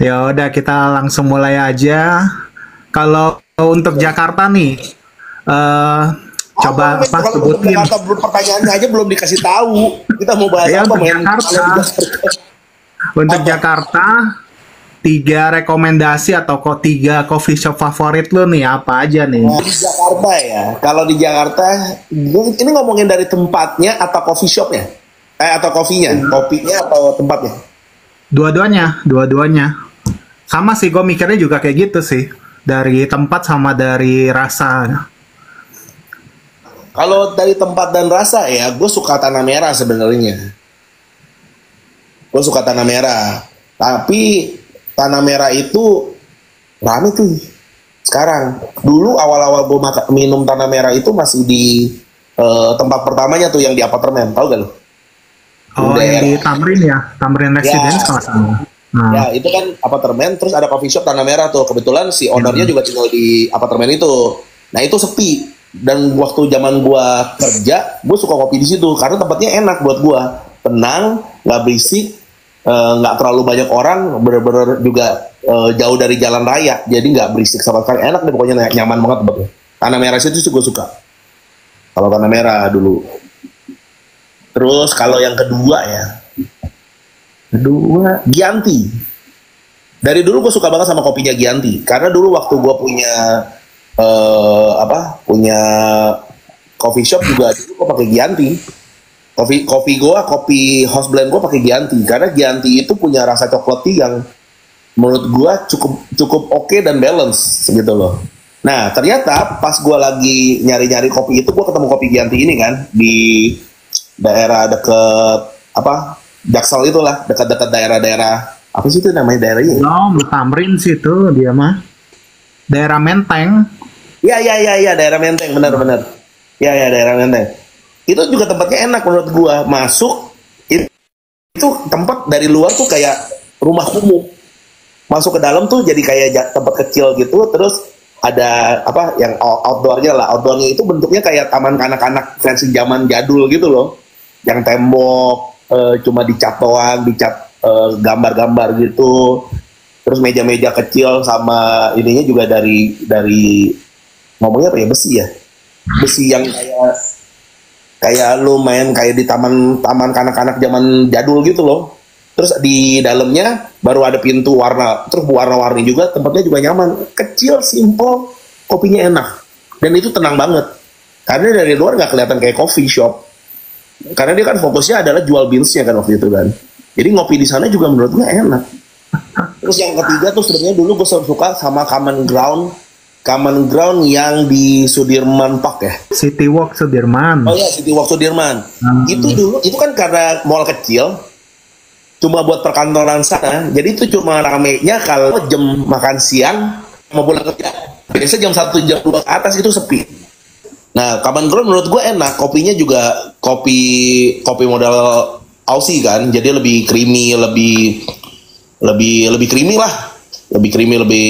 Ya udah kita langsung mulai aja. Kalau untuk Jakarta nih, eh Apa coba men? apa Kalau untuk sebutin. Jakarta belum pertanyaannya aja belum dikasih tahu. Kita mau bahas Ya apa untuk men? Kalau di Jakarta, Jakarta untuk apa? Jakarta tiga rekomendasi atau kok tiga coffee shop favorit lu nih apa aja nih? Nah, di Jakarta ya. Kalau di Jakarta, ini ngomongin dari tempatnya atau coffee shopnya? Atau kopinya? Kopinya atau tempatnya? Dua-duanya, dua-duanya. Sama sih, gue mikirnya juga kayak gitu sih. Dari tempat sama dari rasa. Kalau dari tempat dan rasa ya, gue suka Tanah Merah sebenarnya. Gue suka Tanah Merah. Tapi Tanah Merah itu rame tuh sekarang. Dulu awal-awal gue minum Tanah Merah itu masih di tempat pertamanya tuh yang di apartemen. Tahu gak lo? Di Oh, yang di daerah. Tamrin ya, Tamrin Residence Ya, kalau salah. Nah, ya itu kan apartemen. Terus ada coffee shop Tanah Merah tuh. Kebetulan si ownernya ya. juga tinggal di apartemen itu. Nah itu sepi. Dan waktu zaman gue kerja, gue suka kopi di situ karena tempatnya enak buat gue. Tenang, nggak berisik, nggak terlalu banyak orang, bener-bener juga jauh dari jalan raya, jadi nggak berisik sama sekali, enak deh pokoknya, nyaman banget tempatnya. Tanah Merah situ sih gue suka. Kalau Tanah Merah dulu. Terus kalau yang kedua Gianti. Dari dulu gue suka banget sama kopinya Gianti, karena dulu waktu gue punya punya coffee shop juga, dulu gue pakai Gianti. Kopi house blend gue pakai Gianti karena Gianti itu punya rasa coklat tea yang menurut gue cukup cukup oke dan balance gitu loh. Nah ternyata pas gue lagi nyari-nyari kopi itu, gue ketemu kopi Gianti ini kan di daerah deket apa Jaksel itulah, dekat-dekat daerah-daerah apa sih itu namanya daerahnya? Belum, Tamrin situ dia mah. Daerah Menteng. Iya iya iya iya, daerah Menteng, benar-benar. Iya iya, daerah Menteng. Itu juga tempatnya enak menurut gue. Masuk itu tempat dari luar tuh kayak rumah kumuh, masuk ke dalam tuh jadi kayak tempat kecil gitu. Terus ada apa yang outdoornya lah, outdoornya itu bentuknya kayak taman kanak-kanak versi zaman jadul gitu loh, yang tembok cuma dicat doang, dicat gambar-gambar gitu. Terus meja-meja kecil sama ininya juga dari ngomongnya apa ya, besi ya, besi yang kayak kayak lu main kayak di taman kanak-kanak zaman jadul gitu loh. Terus di dalamnya baru ada pintu warna, terus warna-warni juga, tempatnya juga nyaman, kecil, simple, kopinya enak, dan itu tenang banget. Karena dari luar nggak kelihatan kayak coffee shop, karena dia kan fokusnya adalah jual beansnya kan waktu itu kan. Jadi ngopi di sana juga menurut gue enak. Terus yang ketiga tuh sebenarnya dulu gue suka sama Common Ground yang di Sudirman Park ya. City Walk Oh Sudirman. ya, City Walk Sudirman. Itu Hmm. dulu, itu kan karena mall kecil, cuma buat perkantoran sana. Jadi itu cuma ramenya kalau jam makan siang mau pulang kerja. Biasanya jam 1 jam 2 ke atas itu sepi. Nah, Common Ground menurut gue enak. Kopinya juga kopi kopi model Aussie kan. Jadi lebih creamy, lebih lebih lebih creamy lah. Lebih creamy, lebih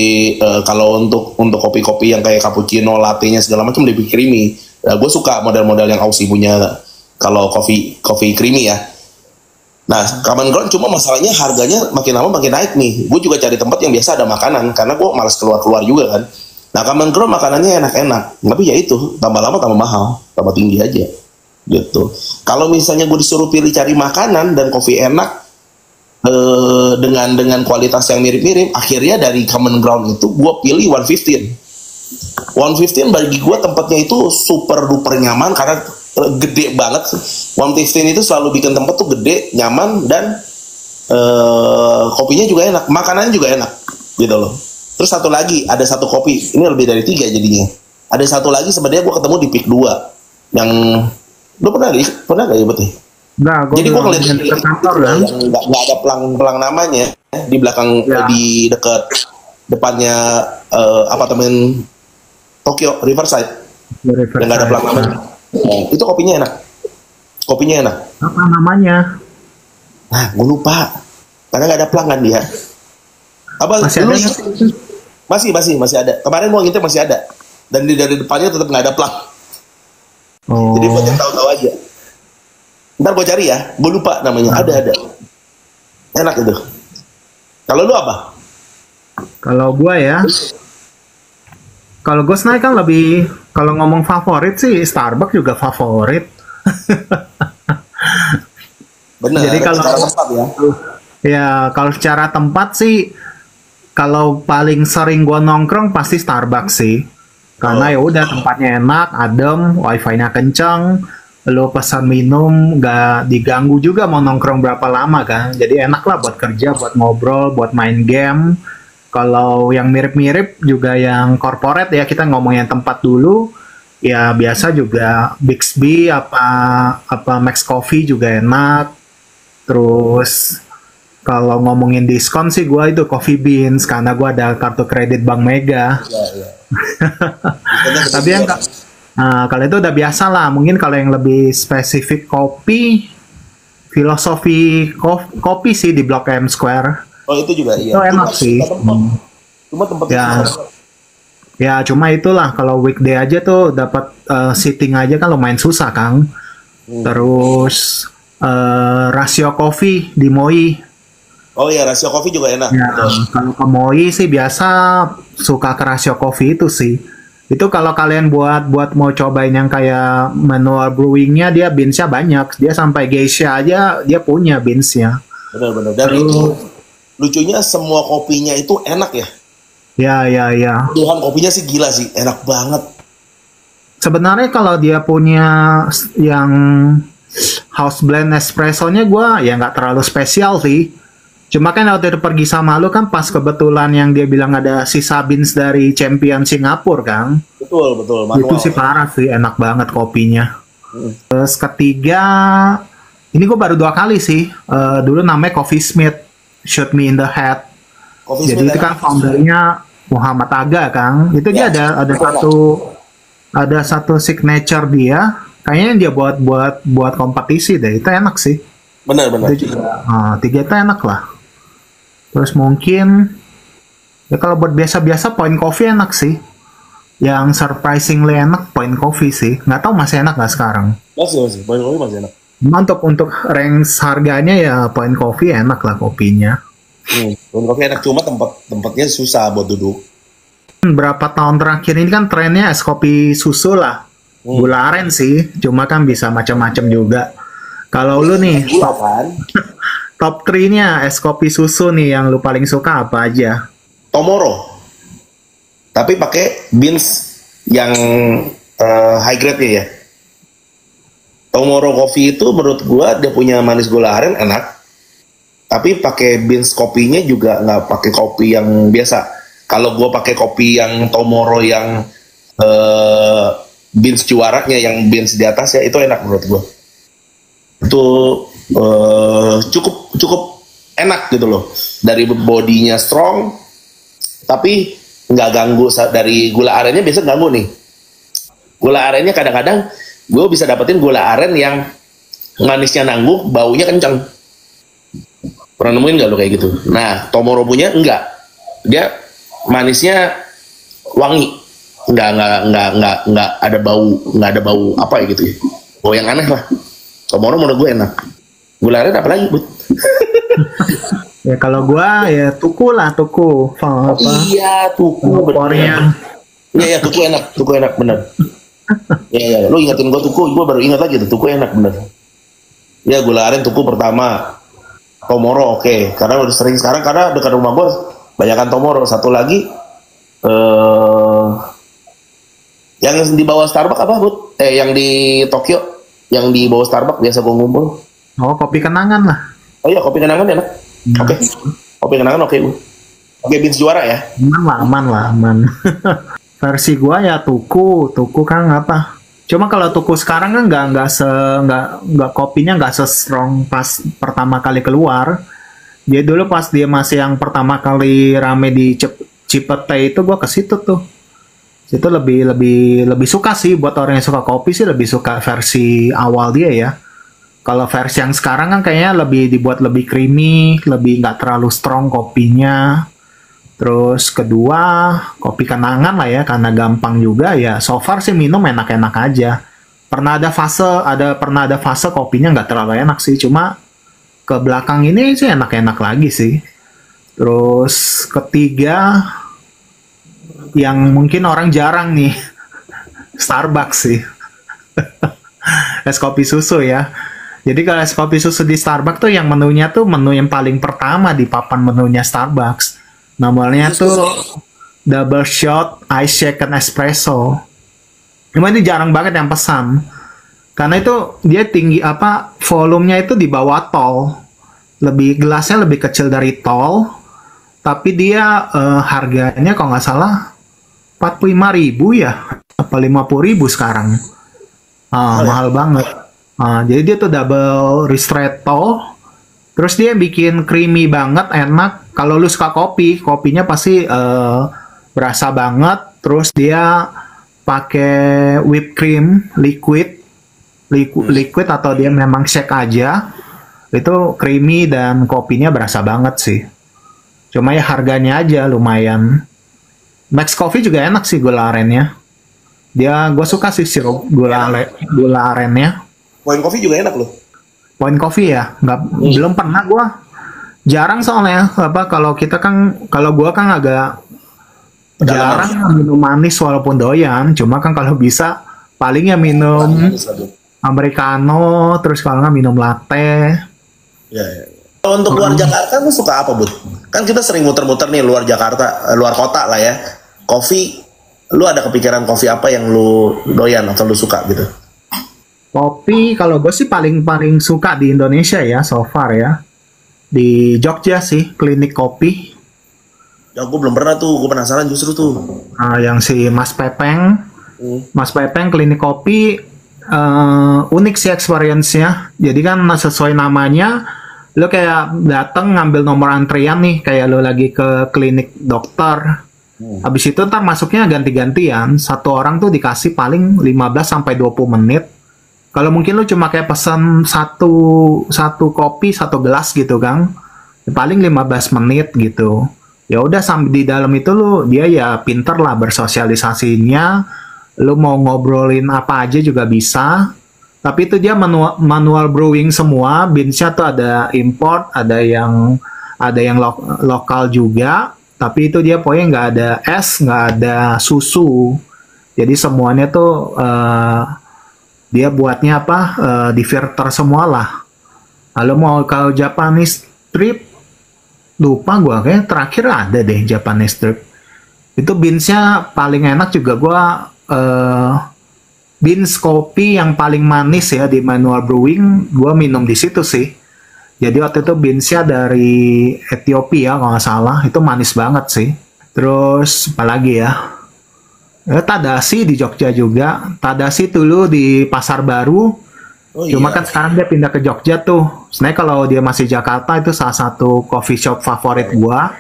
kalau untuk kopi-kopi yang kayak cappuccino, latte-nya segala macam lebih creamy. Nah, gue suka model-model yang Aussie punya kalau kopi creamy ya. Nah, Common Ground cuma masalahnya harganya makin lama makin naik nih. Gue juga cari tempat yang biasa ada makanan karena gue malas keluar-keluar juga kan. Nah, Common Ground makanannya enak-enak, tapi ya itu tambah lama tambah mahal, tambah tinggi aja gitu. Kalau misalnya gue disuruh pilih cari makanan dan kopi enak dengan kualitas yang mirip-mirip, akhirnya dari Common Ground itu gue pilih 115. 115 bagi gue tempatnya itu super duper nyaman karena gede banget. 115 itu selalu bikin tempat tuh gede, nyaman, dan kopinya juga enak, makanannya juga enak gitu loh. Terus satu lagi, ada satu kopi, ini lebih dari tiga jadinya. Ada satu lagi sebenarnya gue ketemu di Pick 2 yang lu pernah gak ya berarti? Enggak, gue Jadi gue belum ngeliat yang di dekat kantor itu kan. yang nggak ada pelang namanya di belakang, Ya, di dekat depannya apartemen Tokyo Riverside, di yang nggak ada Riverside. pelang namanya. Nah, itu kopinya enak, kopinya enak. Apa namanya? Nah, gue lupa karena nggak ada pelanggan dia. Apa Masih lu ada nggak sih? masih ada. Kemarin gua ngintip masih ada. Dan dari depannya tetap nggak ada pelang. Jadi buat Oh, yang tahu-tahu aja. Ntar gue cari ya. Gue lupa namanya. nah. Ada. Enak itu. Kalau lu apa? Kalau gua ya, kalau gue naik kan lebih, kalau ngomong favorit sih Starbucks juga favorit. Bener, Jadi kalau secara tempat ya. ya kalau secara tempat sih, kalau paling sering gua nongkrong pasti Starbucks sih. Karena ya udah tempatnya enak, adem, wifi-nya kenceng, lo pesan minum nggak diganggu juga mau nongkrong berapa lama kan. Jadi enak lah buat kerja, buat ngobrol, buat main game. Kalau yang mirip-mirip juga yang corporate ya kita ngomongin tempat dulu. Ya biasa juga Bixby apa apa Max Coffee juga enak. Terus kalau ngomongin diskon sih gua itu Coffee Beans karena gua ada kartu kredit Bank Mega. Iya, iya. Tapi yang kalau itu udah biasa lah. Mungkin kalau yang lebih spesifik kopi, filosofi kopi sih di Blok M Square. Oh itu juga iya. Itu enak sih. Cuma tempatnya Ya, susah. ya cuma itulah kalau weekday aja tuh dapat sitting aja kan lumayan susah Kang. Terus rasio kopi di Moi. Oh iya, rasio kopi juga enak. Ya, Betul. kalau ke Moi sih biasa suka ke rasio kopi itu sih. Itu kalau kalian buat mau cobain yang kayak manual brewingnya dia beansnya banyak. Dia sampai geisha aja dia punya beansnya. Benar-benar. Dan itu lucunya semua kopinya itu enak ya. Ya. Tuhan kopinya sih gila sih, enak banget. Sebenarnya kalau dia punya yang house blend espressonya gue ya nggak terlalu spesial sih. Cuma kan waktu itu pergi sama lu kan pas kebetulan yang dia bilang ada sisa beans dari champion Singapura kan. Betul, betul. Itu Manual. sih parah sih, enak banget kopinya. Terus ketiga, ini gue baru 2 kali sih. Dulu namanya Coffee Smith, Shoot Me in the Head. Kopi Jadi Smith itu kan enak. foundernya Muhammad Aga Kang. Itu dia Ya, ada satu signature dia. Kayaknya dia buat kompetisi deh. Itu enak sih. Benar-benar. Itu juga. 3 itu enak lah. Terus mungkin ya kalau buat biasa-biasa Point Coffee enak sih. Yang surprisingly enak Point Coffee sih. Nggak tahu masih enak nggak sekarang. Masih. Point kopi masih enak. Cuma untuk range harganya ya Point Coffee enak lah kopinya. Point kopi enak, cuma tempatnya susah buat duduk. Berapa tahun terakhir ini kan trennya es kopi susu lah. Gula aren sih, cuma kan bisa macam-macam juga. Kalau lu nih, Gula kan. top 3-nya es kopi susu nih yang lu paling suka apa aja? Tomoro. Tapi pakai beans yang high grade ya. Tomoro Coffee itu menurut gua dia punya manis gula aren enak. Tapi pakai beans kopinya juga nggak pakai kopi yang biasa. Kalau gua pakai kopi yang Tomoro yang beans juaranya yang beans di atas ya itu enak menurut gua. Itu cukup enak gitu loh. Dari bodinya strong tapi nggak ganggu dari gula arennya biasa ganggu nih. Gula arennya kadang-kadang gue bisa dapetin gula aren yang manisnya nanggung, baunya kencang. Pernah nemuin nggak lo kayak gitu? Nah, Tomoro punya enggak. Dia manisnya wangi. Nggak ada bau apa ya gitu ya. Bau yang aneh lah. Tomoro menurut gue enak. Gula aren apa lagi, Bud? Ya kalau gua ya tuku lah tuku. Apa? Iya, tuku Kompornya. Iya, tuku enak bener. Iya, lu ingetin gua tuku, gua baru ingat lagi tuh, tuku enak bener. Ya, gula aren tuku pertama. Tomoro oke. Karena udah sering sekarang karena dekat rumah gua banyakan Tomoro. Satu lagi yang di bawah Starbucks apa, Bud? Yang di Tokyo, yang di bawah Starbucks biasa gua ngumpul. Oh, kopi kenangan lah. Oh iya, kopi kenangan enak. Oke. Kopi kenangan oke, Bu. Oke, beans juara ya. Aman lah. Versi gua ya tuku kan apa? Cuma kalau tuku sekarang kan nggak kopinya nggak se-strong pas pertama kali keluar. Dia dulu pas dia masih yang pertama kali rame di Cipete itu gua ke situ tuh. Itu lebih suka sih buat orang yang suka kopi sih lebih suka versi awal dia ya. Kalau versi yang sekarang kan kayaknya dibuat lebih creamy, lebih nggak terlalu strong kopinya. Terus kedua, kopi kenangan lah ya, karena gampang juga ya. So far sih minum enak-enak aja. Pernah ada fase kopinya nggak terlalu enak sih, cuma ke belakang ini sih enak-enak lagi sih. Terus ketiga, yang mungkin orang jarang nih, Starbucks sih. Es kopi susu ya. Jadi kalau es kopi susu di Starbucks tuh yang menunya tuh menu yang paling pertama di papan menunya Starbucks. Namanya tuh double shot ice shaken espresso. Cuma ini jarang banget yang pesan. Karena itu dia tinggi apa volumenya itu di bawah tol. Gelasnya lebih kecil dari tol. Tapi dia harganya kalau nggak salah 45.000 ya. Apa 50.000 sekarang. Mahal banget. Jadi dia tuh double ristretto. Terus dia bikin creamy banget, enak. Kalau lu suka kopi, kopinya pasti berasa banget. Terus dia pakai whipped cream liquid atau dia memang shake aja. Itu creamy dan kopinya berasa banget sih. Cuma ya harganya aja lumayan. Max Coffee juga enak sih gula arennya. Gue suka sih sirup gula arennya. Point Coffee juga enak loh. Point Coffee ya, belum pernah gue. Jarang soalnya kalau gue kan agak jarang minum manis walaupun doyan. Cuma kan kalau bisa paling ya minum americano, terus kalau nggak minum latte. Ya. Kalau untuk luar Jakarta lu suka apa, Bud? Kan kita sering muter-muter nih luar Jakarta, luar kota lah ya. Kopi, lu ada kepikiran kopi apa yang lu doyan atau lu suka gitu? Kopi kalau gue sih paling suka di Indonesia ya so far ya. Di Jogja sih, klinik kopi. Ya gue belum pernah tuh, gue penasaran justru tuh. Yang si Mas Pepeng. Mas Pepeng klinik kopi unik sih experience-nya. Jadi kan sesuai namanya, lo kayak dateng ngambil nomor antrian nih, kayak lo lagi ke klinik dokter. Habis itu ntar masuknya ganti-gantian. Satu orang tuh dikasih paling 15-20 menit. Kalau mungkin lu cuma kayak pesan satu kopi, satu gelas gitu, Kang. Paling 15 menit gitu. Ya udah sampai di dalam itu dia ya pinter lah bersosialisasinya. Lu mau ngobrolin apa aja juga bisa. Tapi itu dia manual brewing semua. Beansnya tuh ada import, ada yang lokal juga. Tapi itu dia pokoknya nggak ada es, nggak ada susu. Jadi semuanya tuh dia buatnya di filter semua lah. Lalu mau kalau Japanese drip, lupa gue kayak terakhir ada deh Japanese drip. Itu beansnya paling enak juga gue beans kopi yang paling manis ya di manual brewing. Gue minum di situ sih. Jadi waktu itu beansnya dari Ethiopia kalau nggak salah. Itu manis banget sih. Terus apalagi ya? Tadashi di Jogja juga. Tadashi dulu di Pasar Baru. Cuma kan sekarang dia pindah ke Jogja tuh. Sebenarnya kalau dia masih Jakarta itu salah satu coffee shop favorit gua.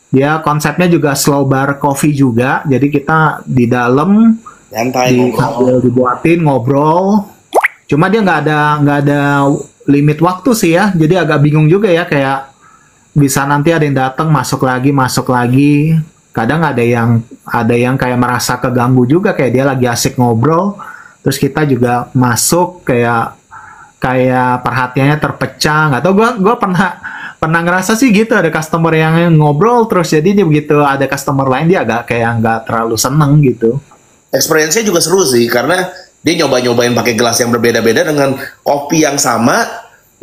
Dia konsepnya juga slow bar coffee juga. Jadi kita di dalam dibuatin ngobrol. Cuma dia nggak ada limit waktu sih ya. Jadi agak bingung juga ya, kayak bisa nanti ada yang datang masuk lagi. Kadang ada yang kayak merasa keganggu juga, kayak dia lagi asik ngobrol, terus kita juga masuk kayak perhatiannya terpecah. Nggak tau, gue pernah ngerasa sih gitu, ada customer yang ngobrol terus jadi dia begitu ada customer lain dia agak kayak nggak terlalu seneng gitu. Experience-nya juga seru sih karena dia nyobain pakai gelas yang berbeda-beda dengan kopi yang sama,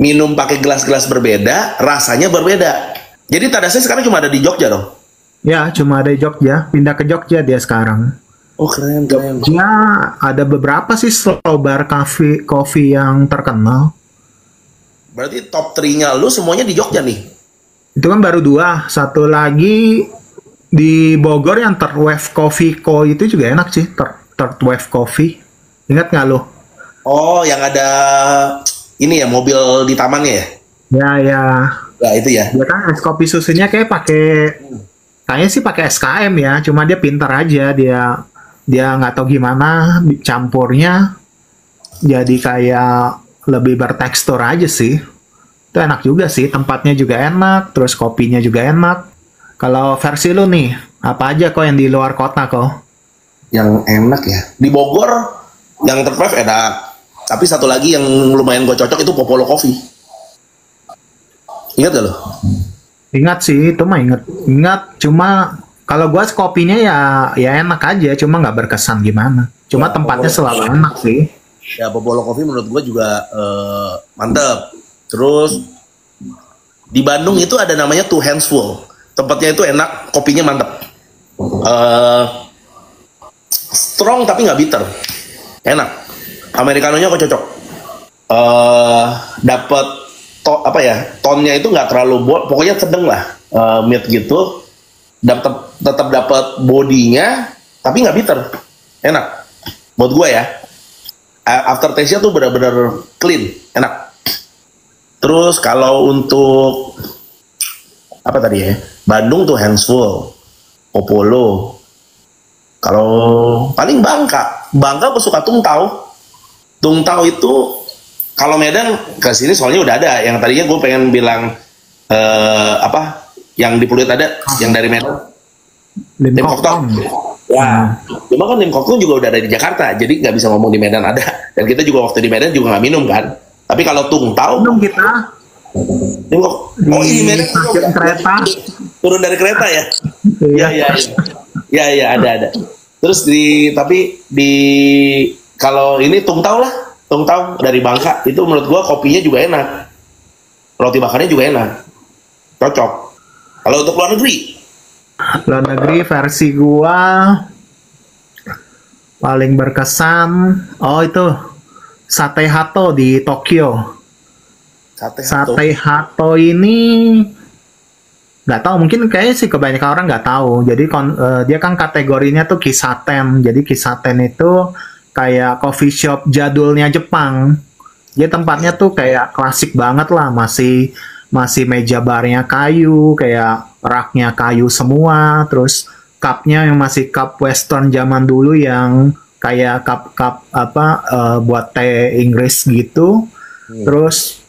minum pakai gelas-gelas berbeda, rasanya berbeda. Jadi Tadashi sekarang cuma ada di Jogja dong? Ya, cuma ada di Jogja. Pindah ke Jogja dia sekarang. Oh, keren. Jogja ada beberapa sih slow bar coffee yang terkenal. Berarti top 3-nya lu semuanya di Jogja nih? Itu kan baru 2. Satu lagi di Bogor yang Third Wave Coffee Co. itu juga enak sih. Third Wave Coffee. Ingat nggak lo? Oh, yang ada ini ya, mobil di tamannya ya? Ya. Ya, itu ya. Dia kan es kopi susunya kayaknya sih pakai SKM ya, cuma dia pintar aja, dia nggak tahu gimana campurnya, jadi kayak lebih bertekstur aja sih. Itu enak juga sih, tempatnya juga enak, terus kopinya juga enak. Kalau versi lu nih, apa aja kok yang di luar kota kok? Yang enak ya? Di Bogor, yang terpres enak. Tapi satu lagi yang lumayan gue cocok itu Popolo Coffee. Ingat gak lo? Ingat sih, itu mah inget. Ingat, cuma kalau gua kopinya ya ya enak aja, cuma nggak berkesan gimana. Cuma Ya, tempatnya Popolo, selalu enak sih. ya Popolo Coffee menurut gua juga mantep. Terus di Bandung itu ada namanya Two Hands Full. Tempatnya itu enak, kopinya mantep. Eh, Strong tapi nggak bitter, enak. Americanonya kok cocok. eh Dapat apa ya, tonnya itu nggak terlalu pokoknya sedang lah, mid gitu. Tetap dapat bodinya tapi nggak bitter, enak buat gue ya. After taste-nya tuh benar-benar clean, enak. Terus kalau untuk apa tadi ya, Bandung tuh Handsful, Popolo. Kalau paling Bangka gue suka Tungtau. Tungtau itu kalau Medan ke sini soalnya udah ada. Yang tadinya gue pengen bilang apa? Yang di Pluit ada, yang dari Medan. Lim Lim Kok Koktong. Tong. Ya, cuma kan Lim Koktong juga udah ada di Jakarta, jadi nggak bisa ngomong di Medan ada. Dan kita juga waktu di Medan juga nggak minum kan. Tapi kalau Tungtau, Minum kita Lim Kok, oh di ini Medan stasiun kereta. turun dari kereta ya? Iya. Iya, iya, ada. Terus tapi di kalau ini Tungtau lah, Tungtau dari Bangka itu menurut gua kopinya juga enak, roti bakarnya juga enak, cocok. Kalau untuk luar negeri, Luar negeri versi gua paling berkesan, oh itu Sate Hato di Tokyo. sate Hato. Sate Hato ini nggak tahu, mungkin kayaknya sih kebanyakan orang nggak tahu. Jadi dia kan kategorinya tuh Kisaten. Jadi Kisaten itu kayak coffee shop jadulnya Jepang. Dia tempatnya tuh kayak klasik banget lah, masih masih meja barnya kayu, kayak raknya kayu semua, terus cupnya yang masih cup western zaman dulu yang kayak cup-cup apa buat teh Inggris gitu. Terus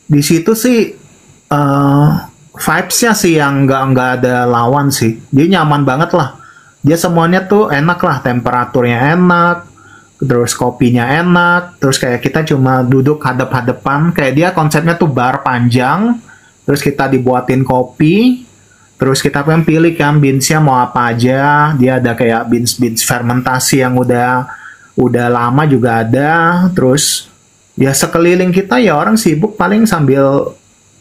di situ sih vibes-nya sih yang nggak ada lawan sih. Dia nyaman banget lah. Dia semuanya tuh enak lah, temperaturnya enak, terus kopinya enak, terus kayak kita cuma duduk hadap-hadapan, kayak dia konsepnya tuh bar panjang, terus kita dibuatin kopi, terus kita pengen pilih kan beans-nya mau apa aja. Dia ada kayak beans fermentasi yang udah lama juga ada. Terus ya sekeliling kita ya orang sibuk paling sambil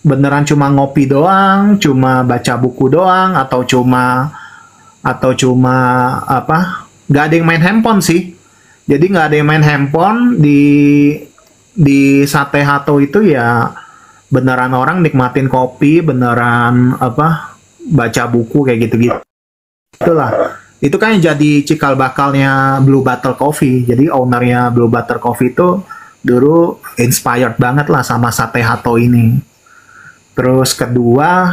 beneran cuma ngopi doang, cuma baca buku doang, atau cuma apa, nggak ada yang main handphone sih. Jadi nggak ada yang main handphone di Sate Hato itu ya, beneran orang nikmatin kopi, beneran apa, baca buku kayak gitu-gitu. Itulah. Itu kan yang jadi cikal bakalnya Blue Bottle Coffee. Jadi ownernya Blue Bottle Coffee itu dulu inspired banget lah sama Sate Hato ini. Terus kedua,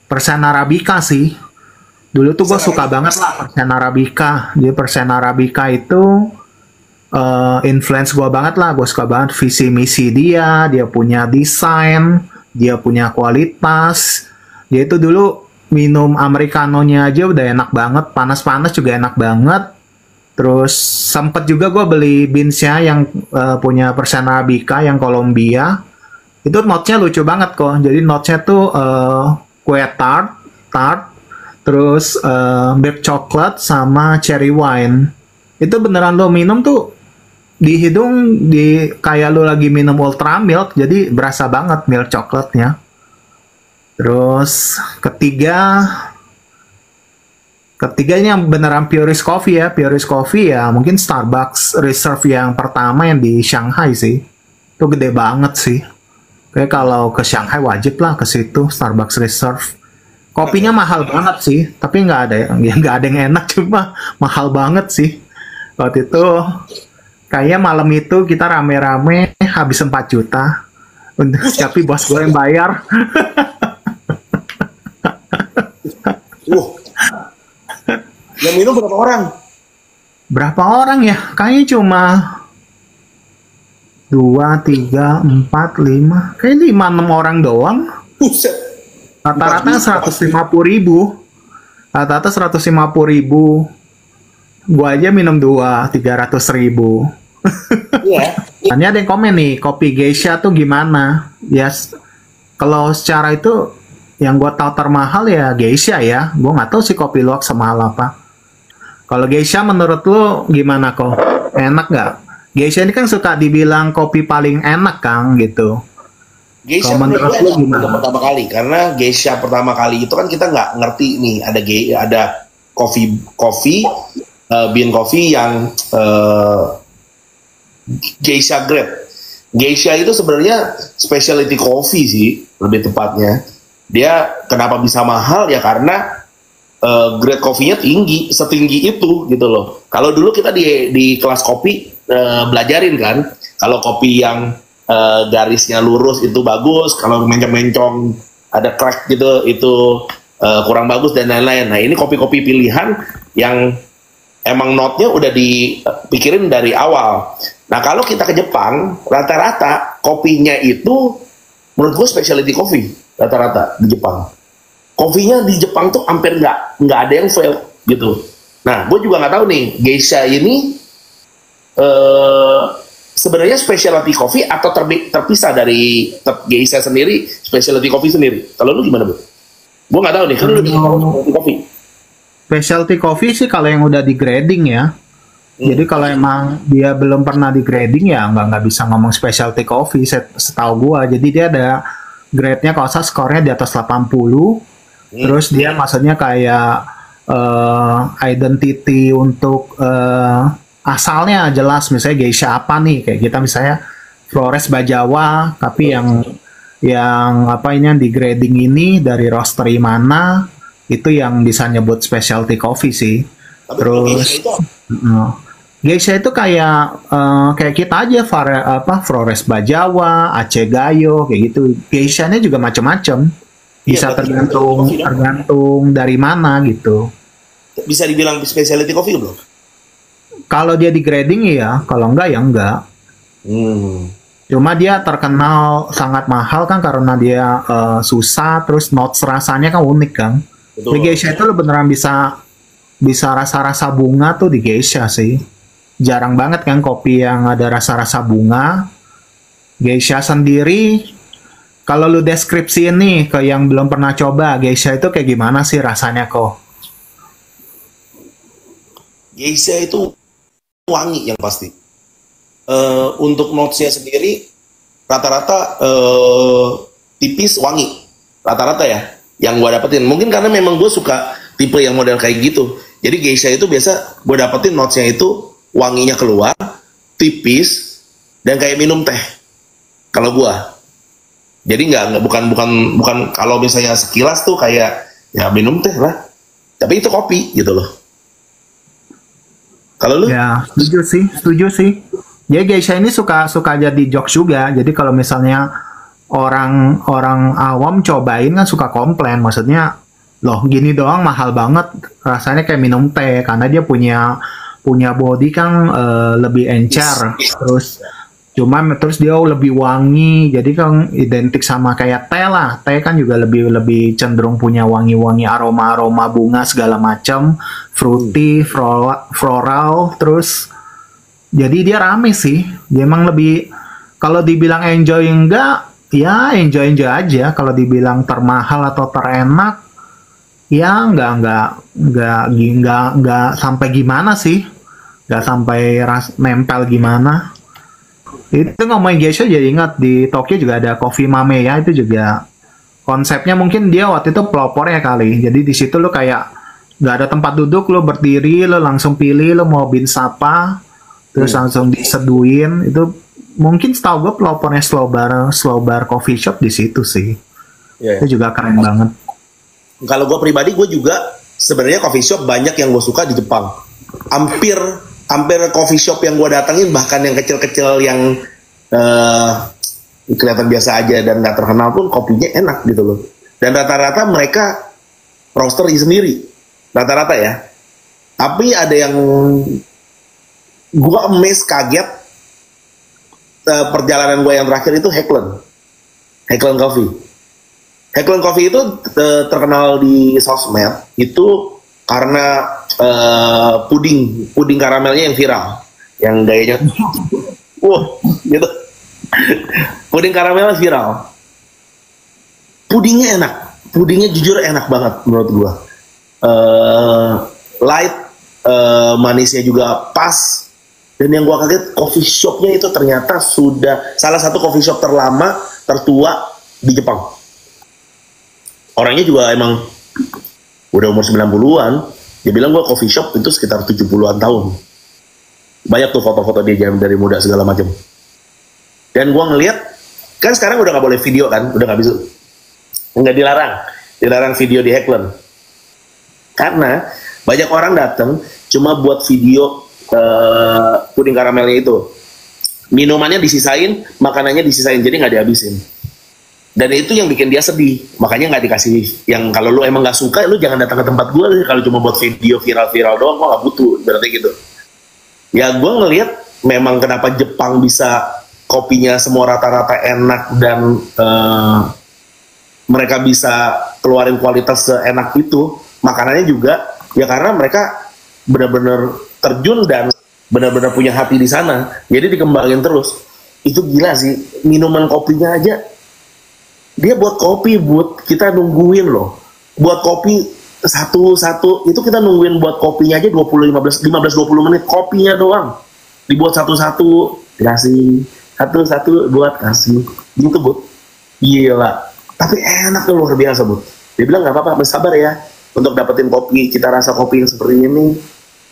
Persen Arabica sih. Dulu tuh gue suka banget lah Persen Arabica. Jadi Persen Arabica itu influence gue banget lah. Gue suka banget visi misi dia punya desain, dia punya kualitas. Dia itu dulu minum americanonya aja udah enak banget, panas-panas juga enak banget. Terus sempet juga gue beli beansnya yang punya Persen Arabica yang Colombia. Itu note-nya lucu banget kok. Jadi note-nya tuh kue tart, terus milk chocolate sama cherry wine. Itu beneran lo minum tuh di hidung kayak lo lagi minum ultra milk, jadi berasa banget milk coklatnya. Terus ketiganya beneran Purist Coffee ya. Purist Coffee ya mungkin Starbucks Reserve yang pertama yang di Shanghai sih. Itu gede banget sih. Kayak kalau ke Shanghai wajib lah ke situ, Starbucks Reserve. Kopinya mahal banget sih, tapi nggak ada yang enak, cuma mahal banget sih. Waktu itu kayaknya malam itu kita rame-rame habis 4 juta. Tapi bos gue yang bayar. Yang minum berapa orang? Berapa orang ya? Kayaknya cuma 2, 3, 4, 5. Kayaknya 5, 6 orang doang. Buset. Rata-rata 150.000. Rata-rata 150.000. Gua aja minum 2, 300.000. Iya. Ini ada yang komen nih, kopi geisha tuh gimana? Ya, kalau secara itu yang gue tahu termahal ya Geisha ya. Gue nggak tahu sih kopi luwak semahal apa. Kalau Geisha menurut lu gimana kok? Enak nggak? Geisha ini kan suka dibilang kopi paling enak Kang gitu. Geisha Kalau menurut menurut lu gue enak gimana? untuk pertama kali, karena geisha pertama kali itu kan kita nggak ngerti nih ada bean coffee yang geisha grade. Geisha itu sebenarnya specialty coffee sih lebih tepatnya. Dia kenapa bisa mahal ya karena grade kopinya tinggi, setinggi itu gitu loh. Kalau dulu kita di kelas kopi belajarin kan, kalau kopi yang garisnya lurus itu bagus, kalau mencong-mencong ada crack gitu itu kurang bagus dan lain-lain. Nah ini kopi-kopi pilihan yang emang notnya udah dipikirin dari awal. Nah kalau kita ke Jepang, rata-rata kopinya itu menurut gue specialty coffee rata-rata di Jepang. Kopinya di Jepang tuh hampir nggak ada yang fail gitu. Nah gue juga nggak tahu nih geisha ini sebenarnya specialty coffee atau terpisah dari geisha sendiri, specialty coffee sendiri. Kalau lu gimana, Bu? Gue nggak tahu nih, kan lu di specialty coffee. Specialty coffee sih kalau yang udah di grading ya. Jadi kalau emang dia belum pernah di grading ya nggak bisa ngomong specialty coffee setahu gua. Jadi dia ada grade-nya kalau saya skornya di atas 80. Terus dia maksudnya kayak identity untuk asalnya jelas, misalnya geisha apa nih, kayak kita misalnya Flores Bajawa tapi yang apa ini yang di grading ini dari roastery mana, itu yang bisa nyebut specialty coffee sih. Tapi Terus geisha itu kayak kita aja Flores Bajawa, Aceh Gayo kayak gitu. Geisha-nya juga macam-macam. Bisa tergantung dari mana gitu. Bisa dibilang specialty coffee belum? Kalau dia di grading ya, kalau enggak ya enggak. Cuma dia terkenal sangat mahal kan karena dia susah, terus notes rasanya kan unik kan. Di geisha itu lo beneran bisa rasa-rasa bunga tuh di geisha sih. Jarang banget kan kopi yang ada rasa-rasa bunga. Geisha sendiri, kalau lu deskripsi ini ke yang belum pernah coba, geisha itu kayak gimana sih rasanya kok? Geisha itu wangi yang pasti. Untuk notesnya sendiri rata-rata tipis wangi. Rata-rata ya yang gue dapetin. Mungkin karena memang gue suka tipe yang model kayak gitu. Jadi geisha itu biasa gue dapetin notesnya itu wanginya keluar, tipis, dan kayak minum teh. Kalau gue, jadi bukan kalau misalnya sekilas tuh kayak ya minum teh lah. Tapi itu kopi gitu loh. Kalau lu? Ya, setuju sih. Jadi geisha ini suka jadi jokes juga. Jadi kalau misalnya orang awam cobain kan suka komplain, maksudnya loh gini doang mahal banget, rasanya kayak minum teh karena dia punya body kan lebih encer, terus dia lebih wangi, jadi kan identik sama kayak teh lah. Teh kan juga lebih cenderung punya wangi-wangi aroma bunga segala macam, fruity, floral, terus jadi dia rame sih. Dia emang lebih, kalau dibilang enjoy enggak, ya enjoy aja. Kalau dibilang termahal atau terenak, ya nggak sampai gimana sih, nggak sampai nempel gimana. Itu ngomongin geisha jadi ingat di Tokyo juga ada Coffee Mame ya, itu juga konsepnya mungkin dia waktu itu pelopornya kali. Jadi di situ lo kayak nggak ada tempat duduk, lo berdiri, lo langsung pilih lo mau beans apa, terus langsung diseduin. Itu mungkin setahu gue pelopornya slow bar coffee shop di situ sih. Itu juga keren banget. Kalau gue pribadi, gue juga sebenarnya coffee shop banyak yang gue suka di Jepang. Hampir coffee shop yang gue datangin, bahkan yang kecil-kecil yang kelihatan biasa aja dan nggak terkenal pun kopinya enak gitu loh. Dan rata-rata mereka roastery sendiri, rata-rata ya. Tapi ada yang gue kaget, perjalanan gue yang terakhir itu Hecklen Coffee. Hecklen Coffee itu terkenal di sosmed itu karena puding karamelnya yang viral, yang gayanya gitu. Puding karamelnya viral, pudingnya enak, Pudingnya jujur enak banget menurut gua. Light, manisnya juga pas. Dan yang gua kaget, coffee shopnya itu ternyata sudah salah satu coffee shop terlama, tertua di Jepang. Orangnya juga emang udah umur 90-an. Dia bilang gua coffee shop itu sekitar 70-an tahun. Banyak tuh foto-foto dia dari muda segala macam. Dan gua ngeliat, kan sekarang udah nggak boleh video kan, udah nggak bisa, nggak dilarang video di Hecklen. Karena banyak orang datang cuma buat video puding karamelnya itu. Minumannya disisain, makanannya disisain, jadi nggak dihabisin. Dan itu yang bikin dia sedih, makanya nggak dikasih. Yang kalau lu emang nggak suka, lu jangan datang ke tempat gue. Kalau cuma buat video viral-viral doang, gue nggak butuh, berarti gitu. Ya gue ngelihat memang kenapa Jepang bisa kopinya semua rata-rata enak dan mereka bisa keluarin kualitas seenak itu. Makanannya juga ya karena mereka benar-benar terjun dan benar-benar punya hati di sana, jadi dikembangin terus. Itu gila sih, minuman kopinya aja dia buat kopi, buat kita nungguin loh, buat kopi satu-satu itu kita nungguin buat kopinya aja 15-20 menit, kopinya doang dibuat satu-satu, kasih satu-satu buat kasih gitu Bud. Gila, tapi enak tuh, luar biasa Bud. Dia bilang nggak apa-apa, bersabar ya untuk dapetin kopi, kita rasa kopi yang seperti ini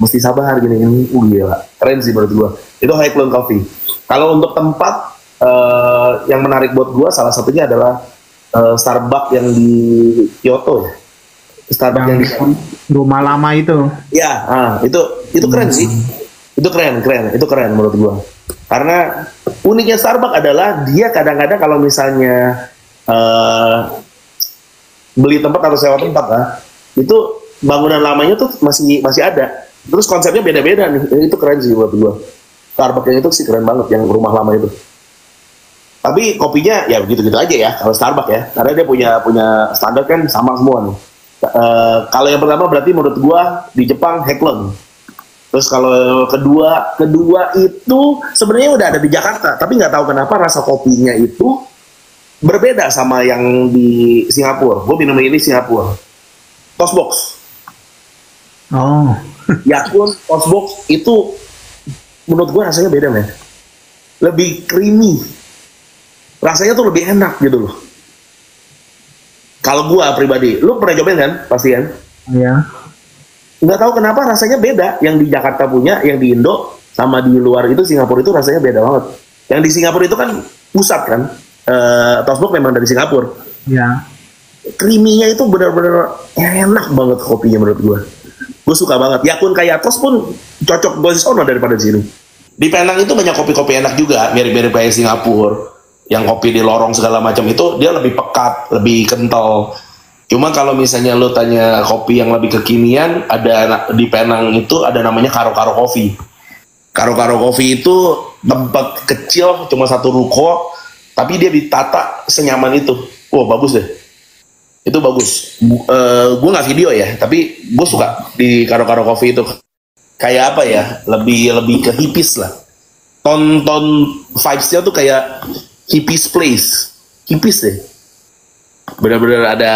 mesti sabar gini-gini. Gila, keren sih menurut gua. Itu Hecklen Coffee. Kalau untuk tempat yang menarik buat gua, salah satunya adalah Starbucks yang di Kyoto ya. Starbucks yang di rumah lama itu. Ya, itu keren sih. Itu keren menurut gua. Karena uniknya Starbucks adalah dia kadang-kadang kalau misalnya beli tempat atau sewa tempat itu bangunan lamanya tuh masih ada. Terus konsepnya beda-beda nih. Itu keren sih buat gua. Starbucks yang itu sih keren banget, yang rumah lama itu. Tapi kopinya ya begitu-gitu aja ya kalau Starbucks ya. Karena dia punya standar kan sama semua nih. Kalau yang pertama berarti menurut gua di Jepang Hecklen. Terus kalau kedua itu sebenarnya udah ada di Jakarta, tapi nggak tahu kenapa rasa kopinya itu berbeda sama yang di Singapura. Gue minum ini Singapura. Toastbox. Oh. Yakult Toastbox itu menurut gue rasanya beda men. Lebih creamy. Rasanya tuh lebih enak gitu loh. Kalau gue pribadi, lu pernah cobain kan? Pasti kan? Iya. Nggak tahu kenapa rasanya beda. Yang di Jakarta punya, yang di Indo sama di luar itu Singapura itu rasanya beda banget. Yang di Singapura itu kan pusat kan. Toastbox memang dari Singapura. Iya. Creamy-nya itu benar-benar enak banget kopinya menurut gue. Gue suka banget. Ya pun kayak Toast pun cocok gue di sana daripada di sini. Di Penang itu banyak kopi-kopi enak juga, mirip-mirip kayak Singapura. Yang kopi di lorong segala macam itu dia lebih pekat, lebih kental. Cuma kalau misalnya lo tanya kopi yang lebih kekinian, ada di Penang itu ada namanya Karo-Karo Coffee. Karo-Karo Coffee itu tempat kecil, cuma satu ruko, tapi dia ditata senyaman itu. Wow, bagus deh. Itu bagus. Gue nggak video ya, tapi gue suka di Karo-Karo Coffee itu. Kayak apa ya? Lebih ke hippies lah. Ton vibes-nya tuh kayak hippies place. Hippies deh. Benar-benar ada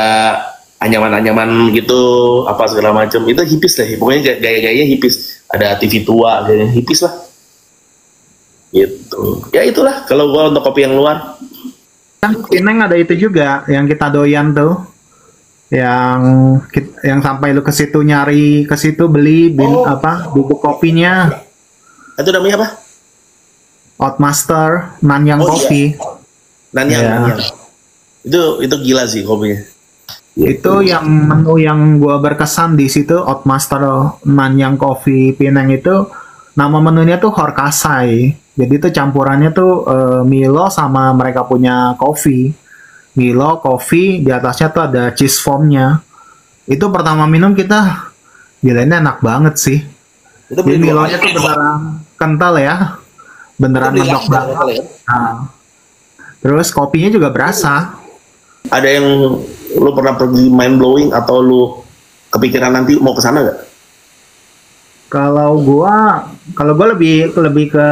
anyaman-anyaman gitu, apa segala macam. Itu hippies deh. Pokoknya gaya-gayanya hippies. Ada TV tua, gaya hippies lah. Gitu. Ya itulah kalau gua untuk kopi yang luar. Pineng ada itu juga yang kita doyan tuh. Yang sampai lu ke situ nyari, ke situ beli bubuk kopinya. Itu namanya apa? Outmaster Nanyang Coffee. Iya. Nanyang. Itu gila sih kopinya. Itu yang menu yang gua berkesan di situ, Outmaster Nanyang Coffee Pineng itu nama menunya tuh Horkasai. Jadi itu campurannya tuh Milo sama mereka punya kopi. Milo, kopi, di atasnya tuh ada cheese foamnya. Itu pertama minum kita, gila ini enak banget sih. Itu jadi Milonya tuh beneran kental ya. Beneran mendok banget. Ya? Nah. Terus kopinya juga berasa. Ada yang lu pernah pergi mind blowing atau lu kepikiran nanti mau ke sana nggak? Kalau gua lebih ke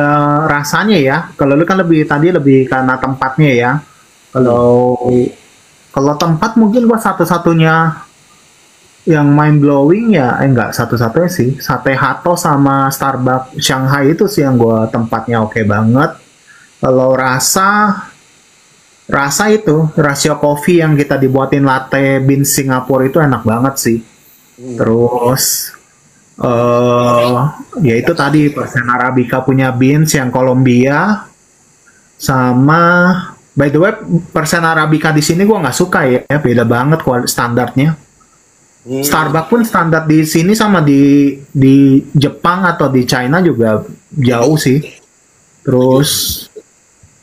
rasanya ya. Kalau lu kan lebih karena tempatnya ya. Kalau tempat mungkin gua satu-satunya yang mind blowing ya, enggak satu-satunya sih, Sate Hato sama Starbucks Shanghai itu sih yang gua tempatnya oke banget. Kalau rasa itu rasio kopi yang kita dibuatin latte bean Singapura itu enak banget sih. Terus eh ya itu tadi persen Arabica punya beans yang Kolombia sama by the way persen Arabica di sini gua nggak suka ya, beda banget standarnya. Starbucks pun standar di sini sama di Jepang atau di China juga jauh sih. Terus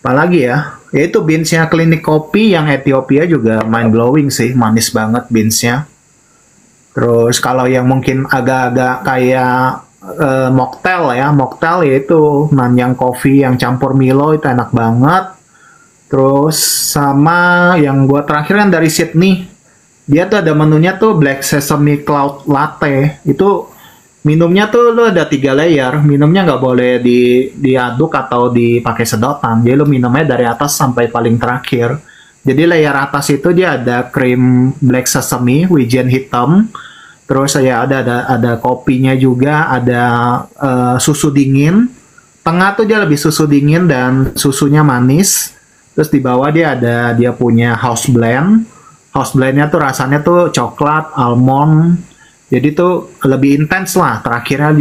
apalagi ya? Yaitu beansnya Klinik Kopi yang Ethiopia juga mind blowing sih, manis banget beansnya. Terus kalau yang mungkin agak-agak kayak mocktail ya, mocktail yaitu Nanyang Coffee yang campur Milo itu enak banget. Terus sama yang gua terakhir kan dari Sydney, dia tuh ada menunya tuh Black Sesame Cloud Latte. Itu minumnya tuh lo ada 3 layer, minumnya nggak boleh diaduk atau dipakai sedotan. Jadi lo minumnya dari atas sampai paling terakhir. Jadi layer atas itu dia ada krim black sesame, wijen hitam, terus ya ada kopinya juga, ada susu dingin. Tengah tuh dia lebih susu dingin dan susunya manis. Terus di bawah dia punya house blend. House blendnya tuh rasanya tuh coklat, almond. Jadi tuh lebih intens lah. Terakhirnya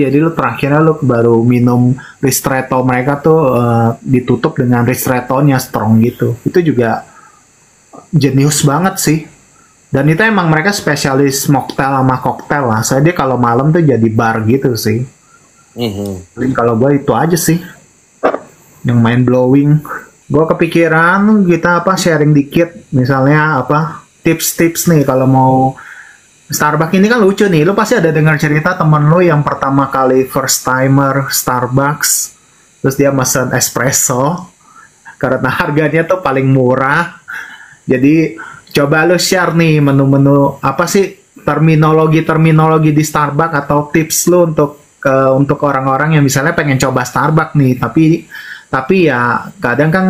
lo baru minum ristretto mereka tuh ditutup dengan ristrettonya strong gitu. Itu juga jenius banget sih. Dan itu emang mereka spesialis mocktail sama koktail lah. Saya dia kalau malam tuh jadi bar gitu sih. Paling kalau gue itu aja sih yang mind blowing. Gue kepikiran kita sharing dikit. Misalnya tips-tips nih kalau mau Starbucks ini kan lucu nih. Lu pasti ada dengar cerita temen lu yang pertama kali first timer Starbucks. Terus dia mesen espresso. Karena harganya tuh paling murah. Jadi coba lu share nih menu-menu apa sih terminologi di Starbucks atau tips lu untuk orang-orang yang misalnya pengen coba Starbucks nih, tapi ya kadang kan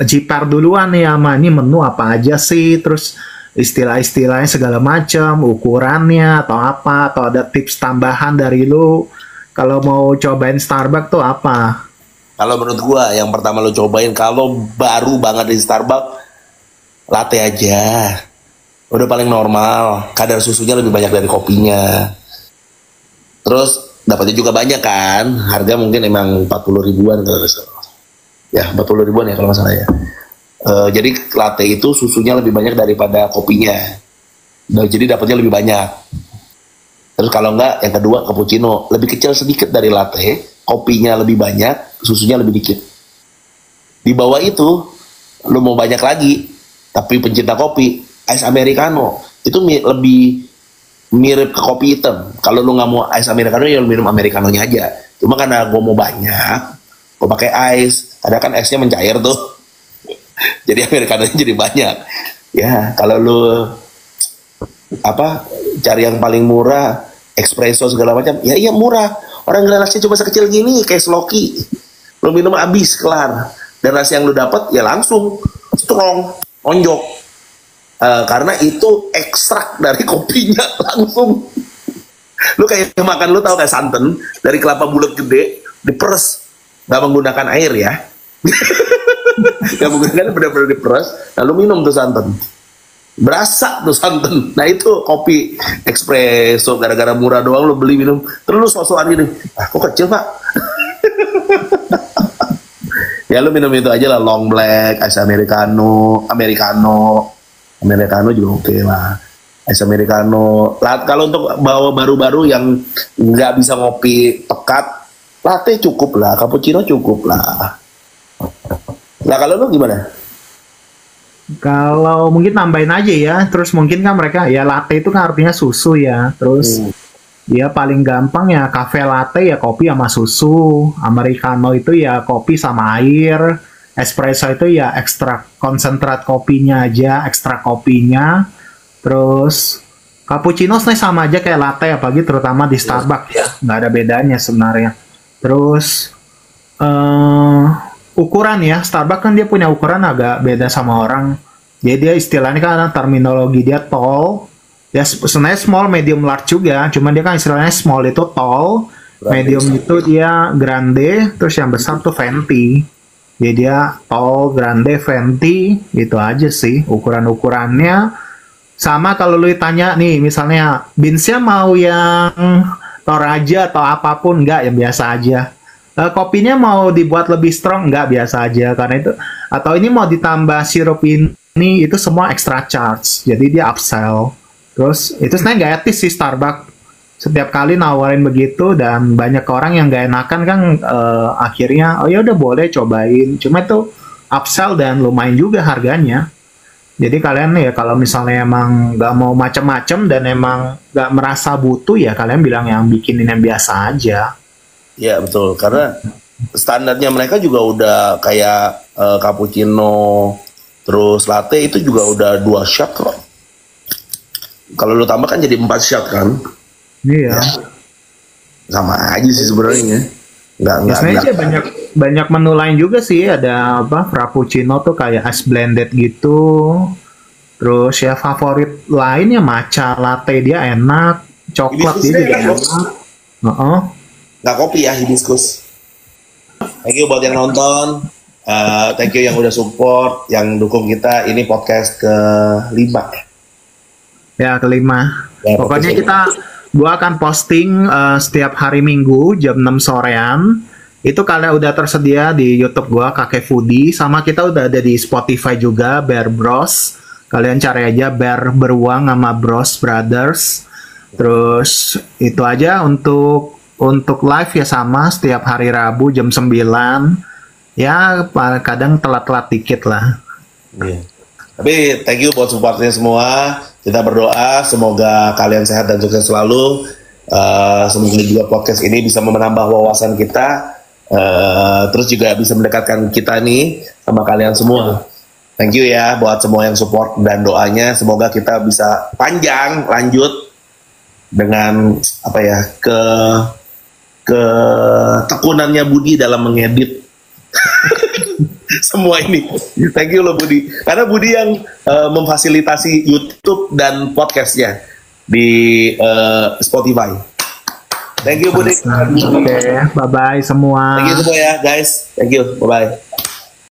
jiper duluan nih sama ini menu apa aja sih, terus istilah-istilahnya segala macam, ukurannya atau ada tips tambahan dari lu kalau mau cobain Starbucks tuh apa? Kalau menurut gua yang pertama lo cobain kalau baru banget di Starbucks, latte aja. Udah paling normal. Kadar susunya lebih banyak dari kopinya. Terus dapatnya juga banyak kan. Harga mungkin emang 40 ribuan kalau ya 40 ribuan ya kalau nggak salah ya. Jadi latte itu susunya lebih banyak daripada kopinya. Dan jadi dapatnya lebih banyak. Terus kalau enggak yang kedua cappuccino lebih kecil sedikit dari latte, kopinya lebih banyak, susunya lebih dikit. Di bawah itu lu mau banyak lagi, tapi pencinta kopi, ice americano itu lebih mirip ke kopi hitam. Kalau lu nggak mau ice americano ya lu minum americanonya aja. Cuma karena gue mau banyak, gue pakai ice. Karena kan ice-nya mencair tuh, jadi americanonya jadi banyak. Ya kalau lu cari yang paling murah, espresso segala macam, ya iya murah. Orang gelasnya cuma sekecil gini, kayak Sloki. Lu minum habis kelar. Dan rasa yang lu dapat ya langsung strong, onjok. Karena itu ekstrak dari kopinya langsung. Lu kayak makan, lu tahu kayak santan dari kelapa bulat gede diperes, nggak menggunakan air ya. Nggak menggunakan, benar-benar diperes, lalu minum tuh santan. Berasa tuh santan. Nah itu kopi espresso, gara-gara murah doang lu beli minum. Terus lu sok-sokan gini, kok kecil pak? Ya lu minum itu aja lah, long black, ice americano juga oke lah, ice americano. Kalau untuk bawa baru-baru yang nggak bisa ngopi pekat, latte cukup lah, cappuccino cukup lah. Nah kalau lu gimana? Kalau mungkin nambahin aja ya, terus mungkin kan mereka ya latte itu kan artinya susu ya, terus dia paling gampang ya cafe latte ya kopi sama susu, americano itu ya kopi sama air, espresso itu ya ekstrak konsentrat kopinya aja, ekstrak kopinya, terus cappuccino sebenarnya sama aja kayak latte apalagi terutama di Starbucks ya, nggak ada bedanya sebenarnya. Terus ukuran ya, Starbucks kan dia punya ukuran agak beda sama orang. Jadi dia istilahnya kan terminologi dia tall. Ya sebenarnya small, medium, large juga. Cuma dia kan istilahnya small itu tall, medium itu dia grande, terus yang besar tuh venti. Jadi dia tall, grande, venti, gitu aja sih ukuran-ukurannya. Sama kalau lu tanya nih, misalnya beansnya mau yang Toraja atau apapun, enggak, yang biasa aja. Kopinya mau dibuat lebih strong, enggak, biasa aja. Karena itu, atau ini mau ditambah sirup ini, itu semua extra charge. Jadi dia upsell. Terus itu sebenarnya nggak etis sih Starbucks. Setiap kali nawarin begitu dan banyak orang yang nggak enakan kan akhirnya oh ya udah boleh cobain. Cuma itu upsell dan lumayan juga harganya. Jadi kalian ya kalau misalnya emang nggak mau macam-macam dan emang nggak merasa butuh ya kalian bilang yang bikinin yang biasa aja. Ya betul, karena standarnya mereka juga udah kayak cappuccino, terus latte itu juga udah 2 shot kok. Kalau lu tambah kan jadi 4 shot kan? Iya. Ya, sama aja sih sebenarnya. Biasanya sih banyak menu lain juga sih. Ada apa? Frappuccino tuh kayak ice blended gitu. Terus ya favorit lainnya matcha latte dia enak. Coklat dia juga enak. Nggak kopi ya hibiscus. Thank you buat yang nonton. Thank you yang udah support, yang dukung kita. Ini podcast ke-5. Ya, kelima. Ya, Pokoknya gua akan posting setiap hari Minggu jam 6 sorean. Itu kalian udah tersedia di YouTube gua Kakek Foodie, sama kita udah ada di Spotify juga Bear Bros. Kalian cari aja Bear Beruang sama Bros Brothers. Terus itu aja untuk live ya sama setiap hari Rabu jam 9. Ya kadang telat-telat dikit lah. Yeah. Tapi thank you buat supportnya semua. Kita berdoa semoga kalian sehat dan sukses selalu. Semoga juga podcast ini bisa menambah wawasan kita. Terus juga bisa mendekatkan kita nih sama kalian semua. Thank you ya buat semua yang support dan doanya. Semoga kita bisa panjang lanjut dengan apa ya ketekunannya Budi dalam mengedit semua ini. Thank you loh Budi. Karena Budi yang memfasilitasi YouTube dan podcastnya di Spotify. Thank you Budi. Oke, bye-bye semua. Thank you semua ya guys. Thank you. Bye-bye.